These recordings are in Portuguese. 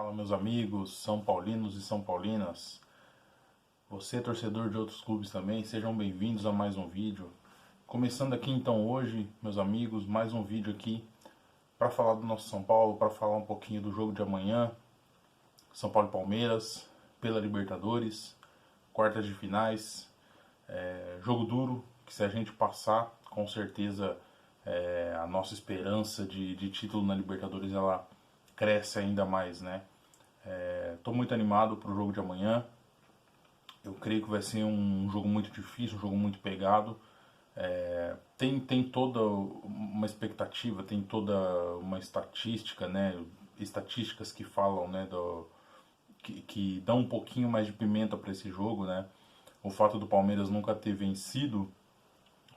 Fala, meus amigos são paulinos e são paulinas. Você, torcedor de outros clubes também, sejam bem-vindos a mais um vídeo. Começando aqui então hoje, meus amigos, mais um vídeo aqui para falar do nosso São Paulo, para falar um pouquinho do jogo de amanhã, São Paulo e Palmeiras, pela Libertadores, quartas de finais, jogo duro, que se a gente passar, com certeza a nossa esperança de título na Libertadores ela cresce ainda mais, né? Estou muito animado para o jogo de amanhã. Eu creio que vai ser um jogo muito difícil, um jogo muito pegado. Tem toda uma expectativa, tem toda uma estatística, né? Estatísticas que falam, né? Que dão um pouquinho mais de pimenta para esse jogo, né? O fato do Palmeiras nunca ter vencido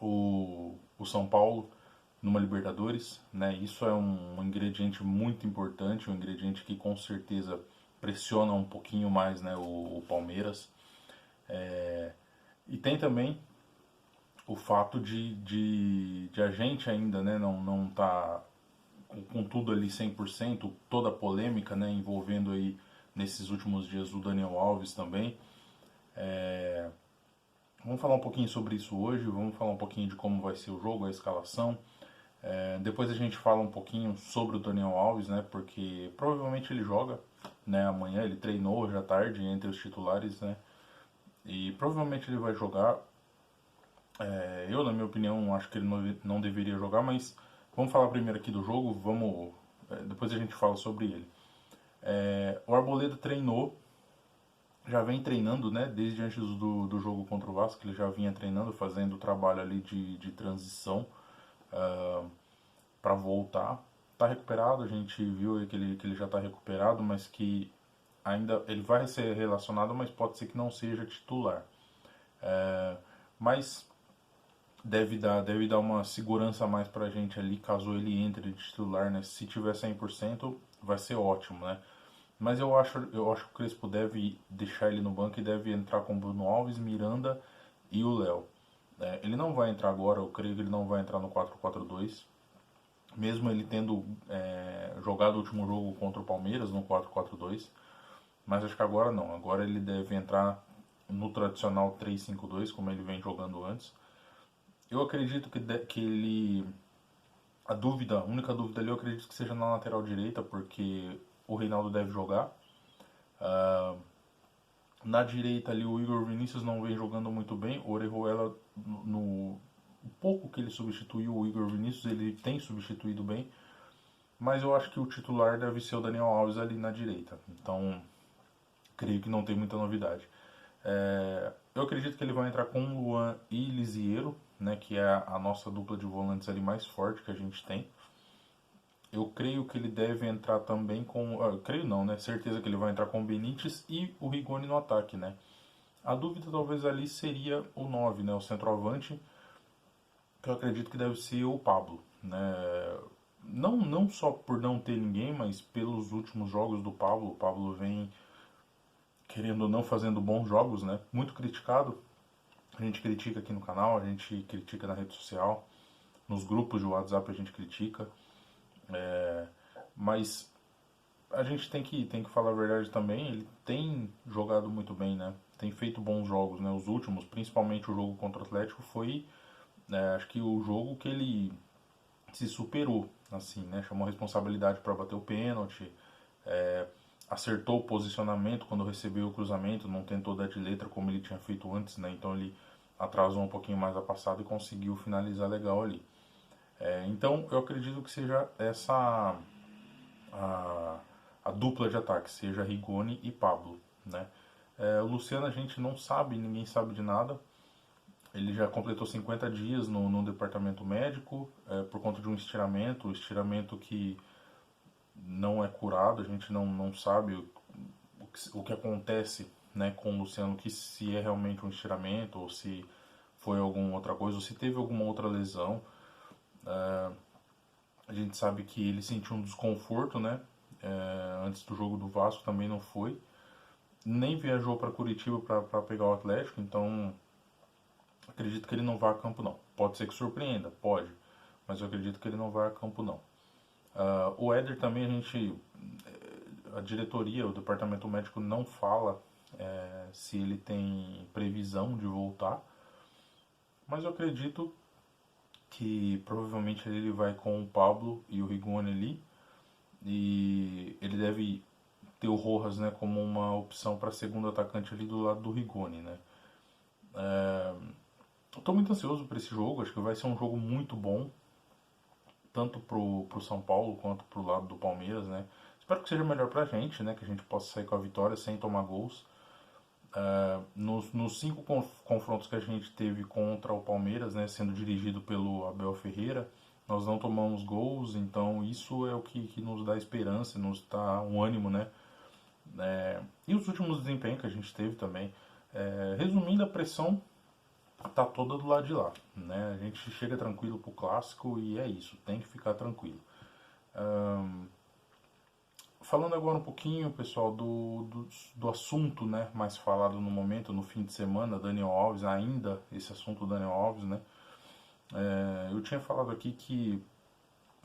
o São Paulo numa Libertadores, né? Isso é um ingrediente muito importante, um ingrediente que com certeza pressiona um pouquinho mais, né, o Palmeiras. E tem também o fato de a gente ainda, né, não tá com tudo ali 100%, toda a polêmica, né, envolvendo aí nesses últimos dias o Daniel Alves também. Vamos falar um pouquinho sobre isso hoje, vamos falar um pouquinho de como vai ser o jogo, a escalação. Depois a gente fala um pouquinho sobre o Daniel Alves, né? Porque provavelmente ele joga, né? Amanhã ele treinou hoje à tarde entre os titulares, né? E provavelmente ele vai jogar. Eu, na minha opinião, acho que ele não deveria jogar, mas vamos falar primeiro aqui do jogo. Depois a gente fala sobre ele. O Arboleda treinou, já vem treinando, né? Desde antes do jogo contra o Vasco, ele já vinha treinando, fazendo o trabalho ali de transição. Para voltar. Tá recuperado, a gente viu que ele já está recuperado, mas que ainda ele vai ser relacionado, mas pode ser que não seja titular. Mas deve dar uma segurança a mais para a gente ali, caso ele entre de titular, né? Se tiver 100% vai ser ótimo, né? Mas eu acho que o Crespo deve deixar ele no banco e deve entrar com Bruno Alves, Miranda e o Léo. Ele não vai entrar agora, eu creio que ele não vai entrar no 4-4-2, mesmo ele tendo jogado o último jogo contra o Palmeiras no 4-4-2, mas acho que agora não, agora ele deve entrar no tradicional 3-5-2, como ele vem jogando antes. Eu acredito que ele, a única dúvida ali eu acredito que seja na lateral direita, porque o Reinaldo deve jogar. Na direita ali o Igor Vinícius não vem jogando muito bem, o Orejuela no pouco que ele substituiu o Igor Vinícius, ele tem substituído bem, mas eu acho que o titular deve ser o Daniel Alves ali na direita. Então, creio que não tem muita novidade. Eu acredito que ele vai entrar com Luan e Lisiero, né, que é a nossa dupla de volantes ali mais forte que a gente tem. Eu creio que ele deve entrar também com... creio não, né? Certeza que ele vai entrar com o Benítez e o Rigoni no ataque, né? A dúvida talvez ali seria o 9, né? O centroavante, que eu acredito que deve ser o Pablo, né? Não só por não ter ninguém, mas pelos últimos jogos do Pablo. O Pablo vem, querendo ou não, fazendo bons jogos, né? Muito criticado. A gente critica aqui no canal, a gente critica na rede social, nos grupos de WhatsApp a gente critica. Mas a gente tem que falar a verdade também, ele tem jogado muito bem, né? Tem feito bons jogos, né? Os últimos, principalmente o jogo contra o Atlético, foi acho que o jogo que ele se superou, assim, né? Chamou a responsabilidade para bater o pênalti, acertou o posicionamento quando recebeu o cruzamento, não tentou dar de letra como ele tinha feito antes, né? Então ele atrasou um pouquinho mais a passada e conseguiu finalizar legal ali. Então eu acredito que seja essa a dupla de ataque, seja Rigoni e Pablo, né? O Luciano a gente não sabe, ninguém sabe de nada. Ele já completou 50 dias no departamento médico por conta de um estiramento que não é curado, a gente não sabe o que acontece, né, com o Luciano, que se é realmente um estiramento ou se foi alguma outra coisa, ou se teve alguma outra lesão. A gente sabe que ele sentiu um desconforto, né, antes do jogo do Vasco também não foi, nem viajou para Curitiba para pegar o Atlético, então acredito que ele não vá a campo não. Pode ser que surpreenda, pode, mas eu acredito que ele não vai a campo não. O Éder também a diretoria, o departamento médico não fala se ele tem previsão de voltar, mas eu acredito que provavelmente ele vai com o Pablo e o Rigoni ali, e ele deve ter o Rojas, né, como uma opção para segundo atacante ali do lado do Rigoni, né. Estou muito ansioso para esse jogo, acho que vai ser um jogo muito bom, tanto pro São Paulo quanto pro lado do Palmeiras, né. Espero que seja melhor pra gente, né, que a gente possa sair com a vitória sem tomar gols. Nos 5 confrontos que a gente teve contra o Palmeiras, né, sendo dirigido pelo Abel Ferreira, nós não tomamos gols, então isso é o que nos dá esperança, nos dá um ânimo, né. E os últimos desempenhos que a gente teve também. Resumindo, a pressão tá toda do lado de lá, né? A gente chega tranquilo pro clássico e é isso, tem que ficar tranquilo. Falando agora um pouquinho, pessoal, do assunto, né, mais falado no momento, no fim de semana, Daniel Alves, ainda esse assunto Daniel Alves, né? Eu tinha falado aqui que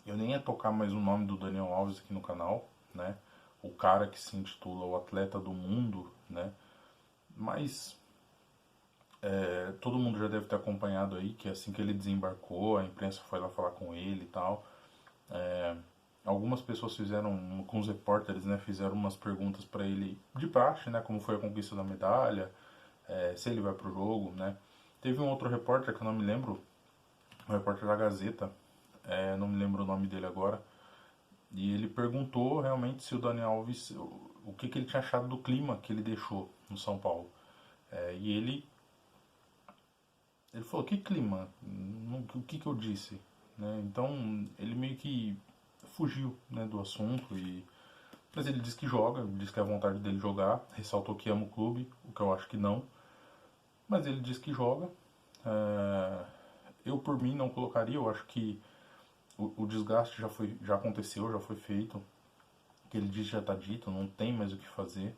eu nem ia tocar mais o nome do Daniel Alves aqui no canal, né? O cara que se intitula o atleta do mundo, né? Mas todo mundo já deve ter acompanhado aí que assim que ele desembarcou, a imprensa foi lá falar com ele e tal. Algumas pessoas fizeram, com os repórteres, né, fizeram umas perguntas para ele de praxe, né, como foi a conquista da medalha, se ele vai pro jogo, né. Teve um outro repórter que eu não me lembro, um repórter da Gazeta, não me lembro o nome dele agora, e ele perguntou realmente se o Daniel Alves, o que ele tinha achado do clima que ele deixou no São Paulo. E ele falou, que clima? O que eu disse? Né? Então, ele meio que fugiu, né, do assunto, mas ele diz que joga, diz que é a vontade dele jogar, ressaltou que ama o clube, o que eu acho que não, mas ele diz que joga. Eu, por mim, não colocaria, eu acho que o desgaste já aconteceu, já foi feito, o que ele diz já está dito, não tem mais o que fazer.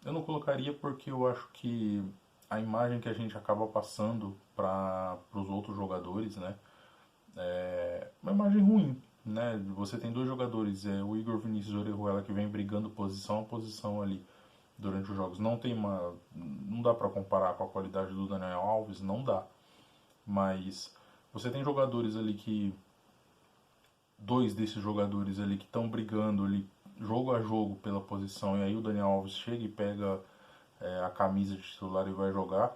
Eu não colocaria porque eu acho que a imagem que a gente acaba passando para os outros jogadores, né, é uma imagem ruim, né? Você tem dois jogadores, o Igor Vinícius e o Orejuela, que vem brigando posição a posição ali durante os jogos. Não dá para comparar com a qualidade do Daniel Alves, não dá. Mas você tem jogadores ali que dois desses jogadores ali que estão brigando ali jogo a jogo pela posição, e aí o Daniel Alves chega e pega a camisa de titular e vai jogar,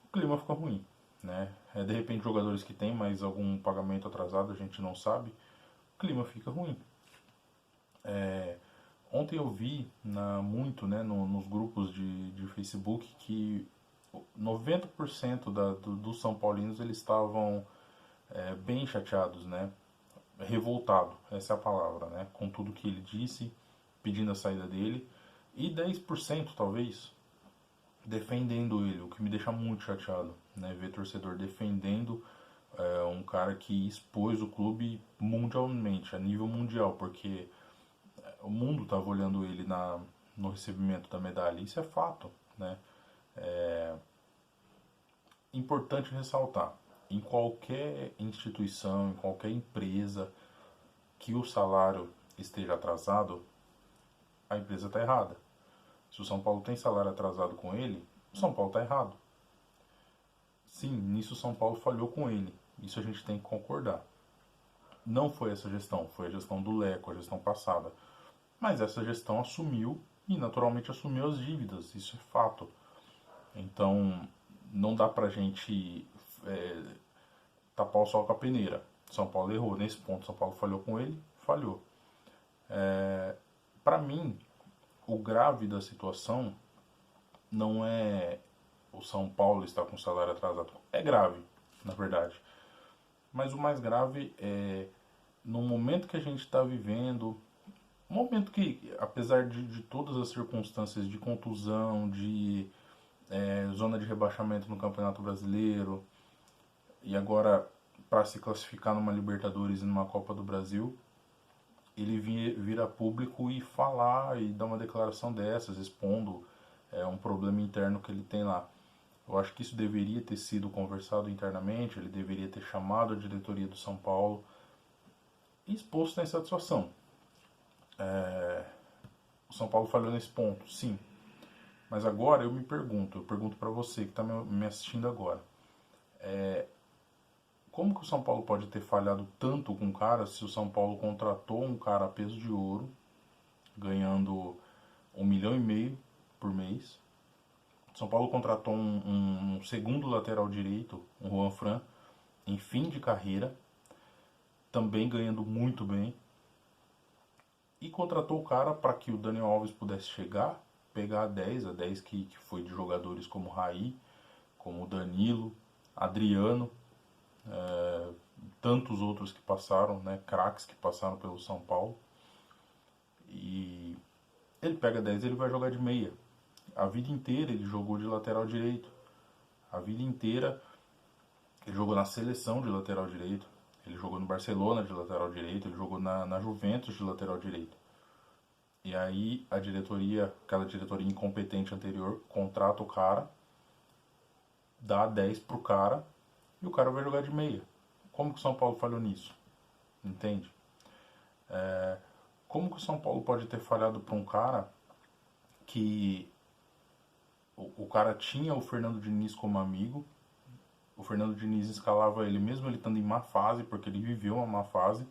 o clima fica ruim, né? De repente jogadores que têm mais algum pagamento atrasado, a gente não sabe, o clima fica ruim. Ontem eu vi muito, né, nos grupos de Facebook que 90% dos São Paulinos eles estavam bem chateados, né? Revoltado, essa é a palavra, né? Com tudo que ele disse, pedindo a saída dele, e 10% talvez defendendo ele, o que me deixa muito chateado, né? Ver torcedor defendendo um cara que expôs o clube mundialmente, a nível mundial, porque o mundo estava olhando ele no recebimento da medalha, isso é fato, né? Importante ressaltar, em qualquer instituição, em qualquer empresa que o salário esteja atrasado, a empresa está errada. Se o São Paulo tem salário atrasado com ele, o São Paulo está errado. Sim, nisso o São Paulo falhou com ele. Isso a gente tem que concordar. Não foi essa gestão, foi a gestão do Leco, a gestão passada. Mas essa gestão assumiu e naturalmente assumiu as dívidas, isso é fato. Então não dá pra gente tapar o sol com a peneira. São Paulo errou nesse ponto, São Paulo falhou com ele, falhou. Pra mim, o grave da situação não é o São Paulo estar com o salário atrasado. É grave, na verdade. Mas o mais grave é no momento que a gente está vivendo, um momento que, apesar de todas as circunstâncias de contusão, de zona de rebaixamento no Campeonato Brasileiro, e agora para se classificar numa Libertadores e numa Copa do Brasil, ele vir a público e falar e dar uma declaração dessas, expondo um problema interno que ele tem lá. Eu acho que isso deveria ter sido conversado internamente, ele deveria ter chamado a diretoria do São Paulo e exposto a insatisfação. O São Paulo falhou nesse ponto, sim. Mas agora eu pergunto para você que está me assistindo agora. Como que o São Paulo pode ter falhado tanto com o cara se o São Paulo contratou um cara a peso de ouro, ganhando 1,5 milhão por mês? São Paulo contratou um segundo lateral direito, um Juan Fran, em fim de carreira, também ganhando muito bem. E contratou o cara para que o Daniel Alves pudesse chegar, pegar a 10 que foi de jogadores como Raí, como Danilo, Adriano, tantos outros que passaram, né, craques que passaram pelo São Paulo. E ele pega 10, ele vai jogar de meia. A vida inteira ele jogou de lateral direito. A vida inteira ele jogou na seleção de lateral direito. Ele jogou no Barcelona de lateral direito. Ele jogou na Juventus de lateral direito. E aí a diretoria, aquela diretoria incompetente anterior, contrata o cara, dá 10 pro cara e o cara vai jogar de meia. Como que o São Paulo falhou nisso? Entende? Como que o São Paulo pode ter falhado para um cara que o cara tinha o Fernando Diniz como amigo, o Fernando Diniz escalava ele mesmo ele estando em má fase, porque ele viveu uma má fase,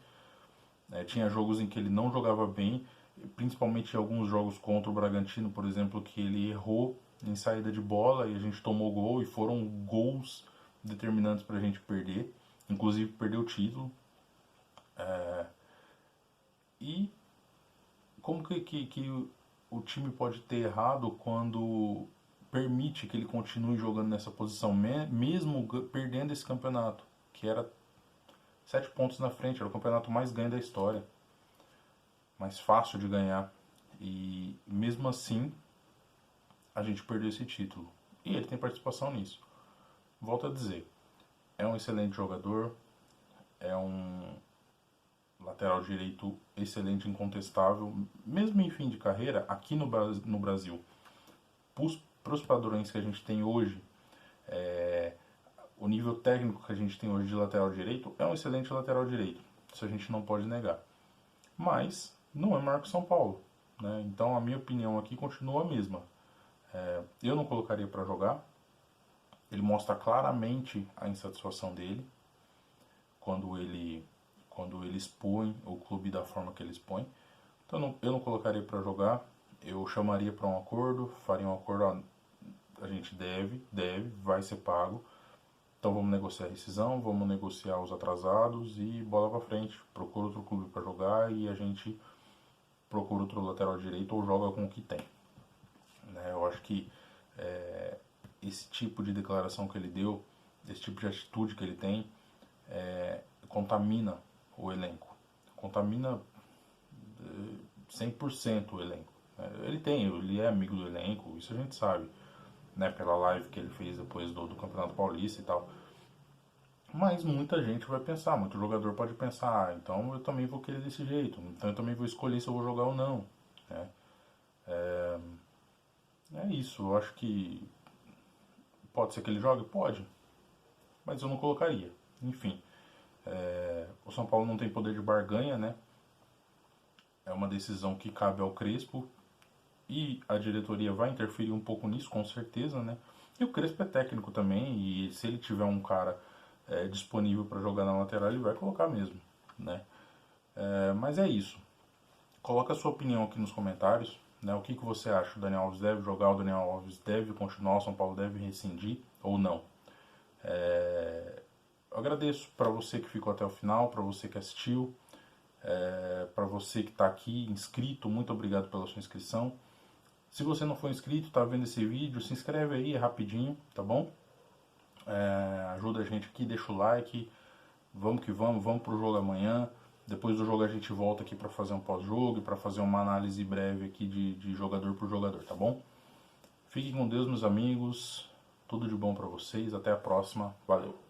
tinha jogos em que ele não jogava bem, principalmente alguns jogos contra o Bragantino, por exemplo, que ele errou em saída de bola e a gente tomou gol e foram gols determinantes para a gente perder, inclusive perder o título. E como que o time pode ter errado quando permite que ele continue jogando nessa posição, mesmo perdendo esse campeonato, que era 7 pontos na frente, era o campeonato mais ganho da história, mais fácil de ganhar, e mesmo assim a gente perdeu esse título, e ele tem participação nisso. Volto a dizer, é um excelente jogador, é um lateral direito excelente, incontestável, mesmo em fim de carreira, aqui no Brasil, para os padrões que a gente tem hoje, o nível técnico que a gente tem hoje de lateral direito, é um excelente lateral direito, isso a gente não pode negar. Mas não é maior que São Paulo, né? Então a minha opinião aqui continua a mesma. Eu não colocaria para jogar, ele mostra claramente a insatisfação dele quando ele expõe o clube da forma que ele expõe. Então eu não colocaria para jogar, eu chamaria para um acordo, faria um acordo, a gente vai ser pago, então vamos negociar a rescisão, vamos negociar os atrasados e bola para frente, procura outro clube para jogar e a gente procura outro lateral direito ou joga com o que tem. Eu acho que esse tipo de declaração que ele deu, esse tipo de atitude que ele tem, contamina o elenco, contamina 100% o elenco. Ele é amigo do elenco, isso a gente sabe, né, pela live que ele fez depois do Campeonato Paulista e tal. Mas muita gente vai pensar, muito jogador pode pensar, então eu também vou querer desse jeito, então eu também vou escolher se eu vou jogar ou não, né? É isso, eu acho que pode ser que ele jogue? Pode, mas eu não colocaria. Enfim, o São Paulo não tem poder de barganha, né? É uma decisão que cabe ao Crespo e a diretoria vai interferir um pouco nisso, com certeza, né? E o Crespo é técnico também e se ele tiver um cara disponível para jogar na lateral, ele vai colocar mesmo, né? Mas é isso. Coloca a sua opinião aqui nos comentários, né? O que você acha? O Daniel Alves deve jogar, o Daniel Alves deve continuar, o São Paulo deve rescindir ou não? Eu agradeço para você que ficou até o final, para você que assistiu, para você que está aqui inscrito, muito obrigado pela sua inscrição. Se você não for inscrito, está vendo esse vídeo, se inscreve aí, é rapidinho, tá bom? Ajuda a gente aqui, deixa o like, vamos que vamos pro jogo amanhã. Depois do jogo a gente volta aqui para fazer um pós-jogo e para fazer uma análise breve aqui de jogador por jogador, tá bom? Fiquem com Deus, meus amigos, tudo de bom para vocês, até a próxima, valeu!